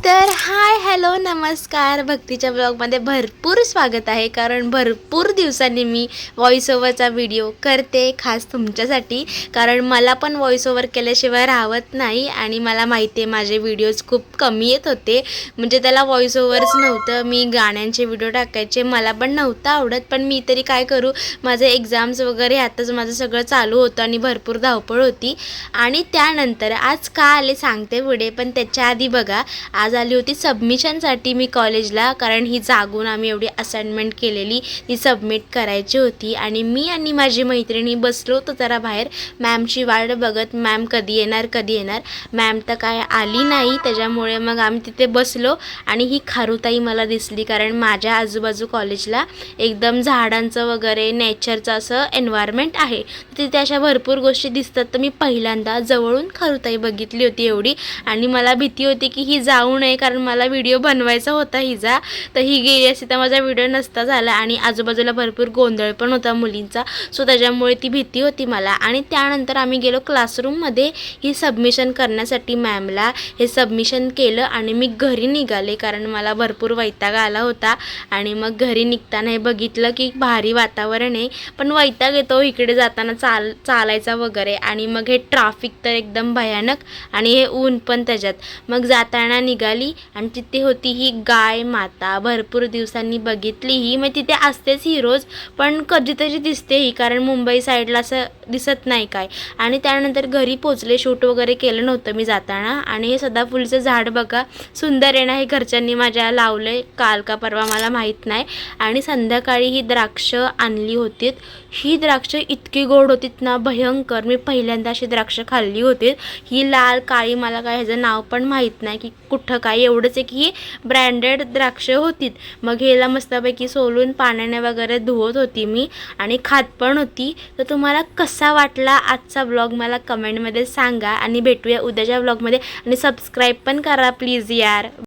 तर hi hello नमस्कार, भक्तीच्या ब्लॉगमध्ये भरपूर स्वागत आहे. कारण भरपूर दिवसांनी मी व्हॉइस ओव्हरचा व्हिडिओ करते खास तुमच्यासाठी. कारण मला पण व्हॉइस ओव्हर केल्याशिवाय राहत नाही आणि मला माहिती आहे माझे व्हिडिओज खूप कमी येत होते. म्हणजे त्याला व्हॉइस ओव्हरच नव्हतं, मी गाण्यांचे व्हिडिओ टाकायचे, मला पण नव्हतं आवडत. पण मी तरी काय करू, माझे एक्झाम्स वगैरे आताच माझं सगळं चालू होतं आणि भरपूर धावपळ होती. आणि त्यानंतर आज का आले सांगते पुढे, पण त्याच्या आधी बघा, आज आली होती सबमिशनसाठी मी कॉलेजला. कारण ही जागून आम्ही एवढी असाइनमेंट केलेली ती सबमिट करायची होती. आणि मी आणि माझी मैत्रिणी बसलो होतो जरा बाहेर मॅमची वाट बघत, मॅम कधी येणार. मॅम तर काय आली नाही, त्याच्यामुळे मग आम्ही तिथे बसलो. आणि ही खारुताई मला दिसली, कारण माझ्या आजूबाजू कॉलेजला एकदम झाडांचं वगैरे नेचरचं असं एन्व्हायरमेंट आहे, तिथे अशा भरपूर गोष्टी दिसतात. तर मी पहिल्यांदा जवळून खारुताई बघितली होती एवढी. आणि मला भीती होती की ही जाऊ नये, कारण मला व्हिडिओ बनवायचा होता हिचा. तर ही गेली असती तर माझा व्हिडिओ नसता झाला. आणि आजूबाजूला भरपूर गोंधळ पण होता मुलींचा, सो त्याच्यामुळे ती भीती होती मला. आणि त्यानंतर आम्ही गेलो क्लासरूममध्ये ही सबमिशन करण्यासाठी मॅमला. हे सबमिशन केलं आणि मी घरी निघाले, कारण मला भरपूर वैताग आला होता. आणि मग घरी निघताना हे बघितलं की भारी वातावरण आहे, पण वैताग येतो इकडे जाताना चालायचा वगैरे. आणि मग हे ट्रॅफिक तर एकदम भयानक, आणि हे ऊन पण त्याच्यात. मग जाताना निघाली आणि तिथे होती ही गाय माता. भरपूर दिवसांनी बघितली ही, मग तिथे असतेच ही रोज, पण कधीतरी दिसते ही, कारण मुंबई साईडला असं दिसत नाही काय. आणि त्यानंतर घरी पोचले, शूट वगैरे केलं नव्हतं मी जाताना. आणि हे सदाफुलीचं झाड बघा, सुंदर आहे ना, हे घरच्यांनी माझ्या लावलं काल का परवा मला माहीत नाही. आणि संध्याकाळी ही द्राक्ष आणली होती. ही द्राक्ष इतकी गोड होतीत ना, भयंकर. मी पहिल्यांदा अशी द्राक्ष खाल्ली होती. ही लाल काळी, मला काय ह्याचं नाव पण माहीत नाही की कुठं काय, एवढंच आहे की ही ब्रँडेड द्राक्ष होतीत. मग ह्याला मस्तपैकी सोलून पाण्याने वगैरे धुवत होती मी आणि खात पण होती. तर तुम्हाला कसा वाटला आजचा ब्लॉग मला कमेंटमध्ये सांगा. आणि भेटूया उद्याच्या ब्लॉगमध्ये. आणि सबस्क्राईब पण करा प्लीज यार.